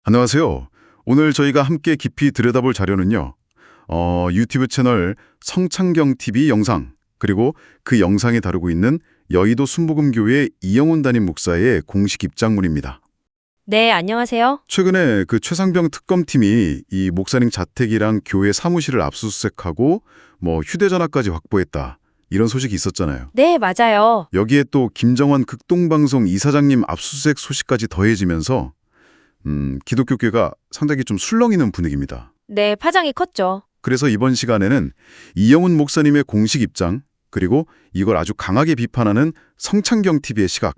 안녕하세요. 오늘 저희가 함께 깊이 들여다볼 자료는요. 유튜브 채널 성창경TV 영상, 그리고 그 영상에 다루고 있는 여의도 순복음교회 이영훈 담임 목사의 공식 입장문입니다. 네, 안녕하세요. 최근에 그 최상병 특검팀이 이 목사님 자택이랑 교회 사무실을 압수수색하고 휴대전화까지 확보했다. 이런 소식이 있었잖아요. 네, 맞아요. 여기에 또 김정환 극동방송 이사장님 압수수색 소식까지 더해지면서 기독교계가 상당히 좀 술렁이는 분위기입니다. 네, 파장이 컸죠. 그래서 이번 시간에는 이영훈 목사님의 공식 입장, 그리고 이걸 아주 강하게 비판하는 성창경TV의 시각,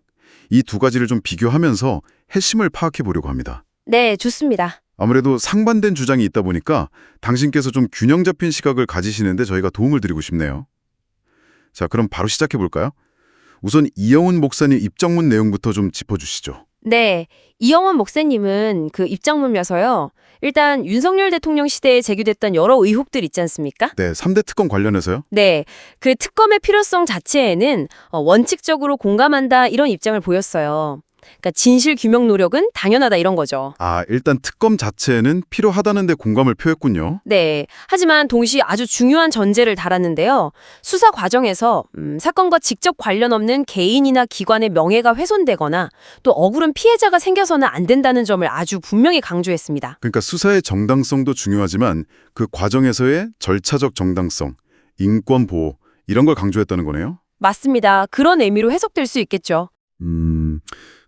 이 두 가지를 좀 비교하면서 핵심을 파악해 보려고 합니다. 네, 좋습니다. 아무래도 상반된 주장이 있다 보니까 당신께서 좀 균형 잡힌 시각을 가지시는데 저희가 도움을 드리고 싶네요. 자, 그럼 바로 시작해 볼까요? 우선 이영훈 목사님 입장문 내용부터 좀 짚어주시죠. 네, 이영훈 목사님은 그 입장문면서요. 일단 윤석열 대통령 시대에 제기됐던 여러 의혹들 있지 않습니까? 네, 3대 특검 관련해서요? 네, 그 특검의 필요성 자체에는 원칙적으로 공감한다 이런 입장을 보였어요. 그러니까 진실 규명 노력은 당연하다 이런 거죠. 일단 특검 자체는 필요하다는 데 공감을 표했군요. 네, 하지만 동시에 아주 중요한 전제를 달았는데요. 수사 과정에서 사건과 직접 관련 없는 개인이나 기관의 명예가 훼손되거나 또 억울한 피해자가 생겨서는 안 된다는 점을 아주 분명히 강조했습니다. 그러니까 수사의 정당성도 중요하지만 그 과정에서의 절차적 정당성, 인권 보호 이런 걸 강조했다는 거네요. 맞습니다. 그런 의미로 해석될 수 있겠죠.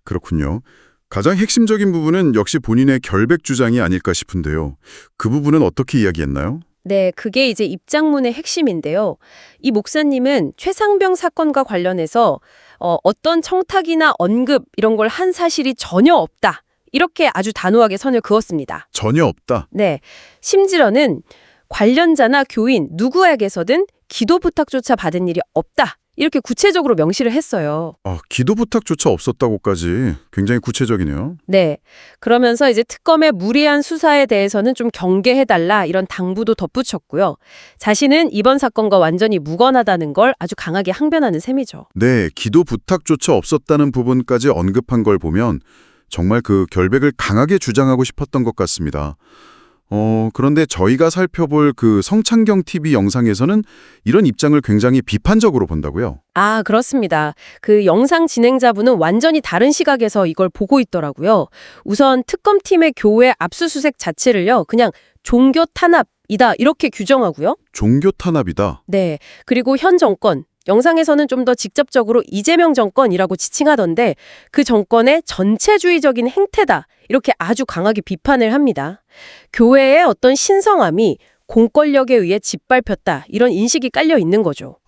그렇군요. 가장 핵심적인 부분은 역시 본인의 결백 주장이 아닐까 싶은데요. 그 부분은 어떻게 이야기했나요? 네, 그게 이제 입장문의 핵심인데요. 이 목사님은 최상병 사건과 관련해서 어떤 청탁이나 언급 이런 걸 한 사실이 전혀 없다. 이렇게 아주 단호하게 선을 그었습니다. 전혀 없다. 네, 심지어는 관련자나 교인 누구에게서든 기도 부탁조차 받은 일이 없다. 이렇게 구체적으로 명시를 했어요. 기도 부탁조차 없었다고까지 굉장히 구체적이네요. 네. 그러면서 이제 특검의 무리한 수사에 대해서는 좀 경계해달라 이런 당부도 덧붙였고요. 자신은 이번 사건과 완전히 무관하다는 걸 아주 강하게 항변하는 셈이죠. 네, 기도 부탁조차 없었다는 부분까지 언급한 걸 보면 정말 그 결백을 강하게 주장하고 싶었던 것 같습니다. 그런데 저희가 살펴볼 그 성창경TV 영상에서는 이런 입장을 굉장히 비판적으로 본다고요? 아, 그렇습니다. 그 영상 진행자분은 완전히 다른 시각에서 이걸 보고 있더라고요. 우선 특검팀의 교회 압수수색 자체를요, 그냥 종교 탄압이다 이렇게 규정하고요. 종교 탄압이다. 네. 그리고 현 정권, 영상에서는 좀 더 직접적으로 이재명 정권이라고 지칭하던데 그 정권의 전체주의적인 행태다. 이렇게 아주 강하게 비판을 합니다. 교회의 어떤 신성함이 공권력에 의해 짓밟혔다. 이런 인식이 깔려 있는 거죠.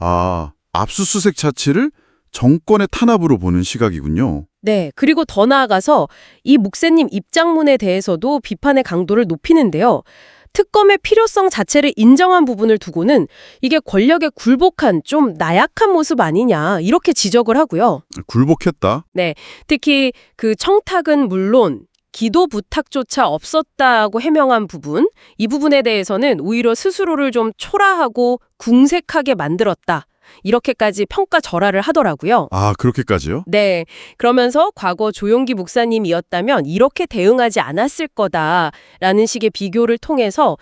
압수수색 자체를 정권의 탄압으로 보는 시각이군요. 네. 그리고 더 나아가서 이 목사님 입장문에 대해서도 비판의 강도를 높이는데요. 특검의 필요성 자체를 인정한 부분을 두고는 이게 권력에 굴복한 좀 나약한 모습 아니냐 이렇게 지적을 하고요. 굴복했다? 네, 특히 그 청탁은 물론 기도 부탁조차 없었다고 해명한 부분, 이 부분에 대해서는 오히려 스스로를 좀 초라하고 궁색하게 만들었다. 이렇게까지 평가절하를 하더라고요. 그렇게까지요? 네. 그러면서 과거 조용기 목사님이었다면 이렇게 대응하지 않았을 거다라는 식의 비교를 통해서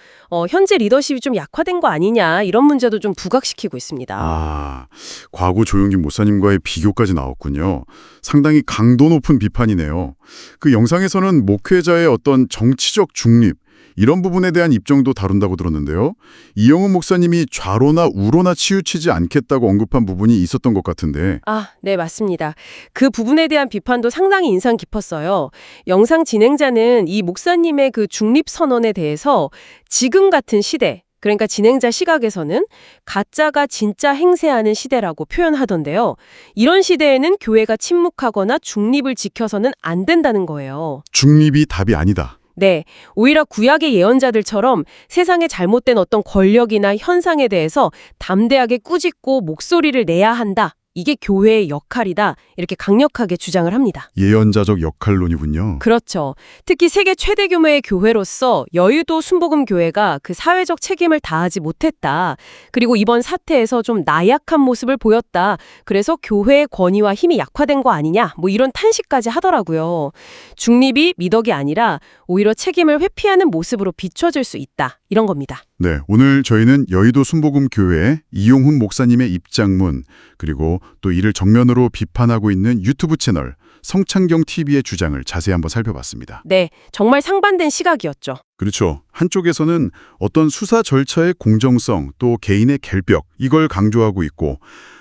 현재 리더십이 좀 약화된 거 아니냐 이런 문제도 좀 부각시키고 있습니다. 과거 조용기 목사님과의 비교까지 나왔군요. 상당히 강도 높은 비판이네요. 그 영상에서는 목회자의 어떤 정치적 중립, 이런 부분에 대한 입장도 다룬다고 들었는데요. 이영훈 목사님이 좌로나 우로나 치우치지 않겠다고 언급한 부분이 있었던 것 같은데. 네, 맞습니다. 그 부분에 대한 비판도 상당히 인상 깊었어요. 영상 진행자는 이 목사님의 그 중립 선언에 대해서 지금 같은 시대, 그러니까 진행자 시각에서는 가짜가 진짜 행세하는 시대라고 표현하던데요. 이런 시대에는 교회가 침묵하거나 중립을 지켜서는 안 된다는 거예요. 중립이 답이 아니다. 네, 오히려 구약의 예언자들처럼 세상에 잘못된 어떤 권력이나 현상에 대해서 담대하게 꾸짖고 목소리를 내야 한다. 이게 교회의 역할이다. 이렇게 강력하게 주장을 합니다. 예언자적 역할론이군요. 그렇죠. 특히 세계 최대 규모의 교회로서 여의도 순복음교회가 그 사회적 책임을 다하지 못했다. 그리고 이번 사태에서 좀 나약한 모습을 보였다. 그래서 교회의 권위와 힘이 약화된 거 아니냐. 뭐 이런 탄식까지 하더라고요. 중립이 미덕이 아니라 오히려 책임을 회피하는 모습으로 비춰질 수 있다. 이런 겁니다. 네, 오늘 저희는 여의도 순복음교회 이용훈 목사님의 입장문, 그리고 또 이를 정면으로 비판하고 있는 유튜브 채널 성창경 TV의 주장을 자세히 한번 살펴봤습니다. 네, 정말 상반된 시각이었죠. 그렇죠. 한쪽에서는 어떤 수사 절차의 공정성, 또 개인의 결벽, 이걸 강조하고 있고,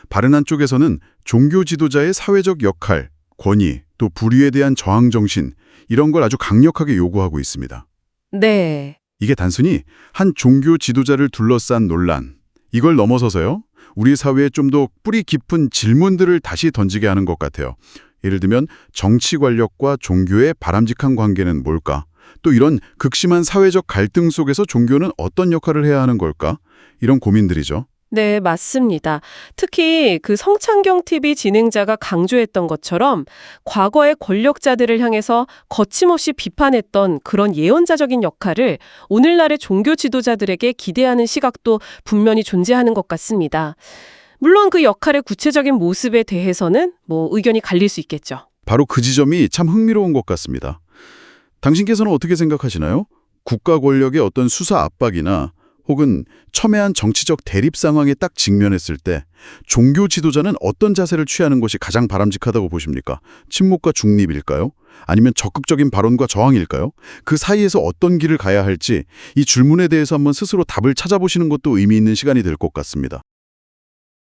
다른 한쪽에서는 종교 지도자의 사회적 역할, 권위, 또 불의에 대한 저항 정신, 이런 걸 아주 강력하게 요구하고 있습니다. 네. 이게 단순히 한 종교 지도자를 둘러싼 논란, 이걸 넘어서서요, 우리 사회에 좀 더 뿌리 깊은 질문들을 다시 던지게 하는 것 같아요. 예를 들면 정치 권력과 종교의 바람직한 관계는 뭘까? 또 이런 극심한 사회적 갈등 속에서 종교는 어떤 역할을 해야 하는 걸까? 이런 고민들이죠. 네, 맞습니다. 특히 그 성창경 TV 진행자가 강조했던 것처럼 과거의 권력자들을 향해서 거침없이 비판했던 그런 예언자적인 역할을 오늘날의 종교 지도자들에게 기대하는 시각도 분명히 존재하는 것 같습니다. 물론 그 역할의 구체적인 모습에 대해서는 뭐 의견이 갈릴 수 있겠죠. 바로 그 지점이 참 흥미로운 것 같습니다. 당신께서는 어떻게 생각하시나요? 국가 권력의 어떤 수사 압박이나 혹은 첨예한 정치적 대립 상황에 딱 직면했을 때 종교 지도자는 어떤 자세를 취하는 것이 가장 바람직하다고 보십니까? 침묵과 중립일까요? 아니면 적극적인 발언과 저항일까요? 그 사이에서 어떤 길을 가야 할지 이 질문에 대해서 한번 스스로 답을 찾아보시는 것도 의미 있는 시간이 될 것 같습니다.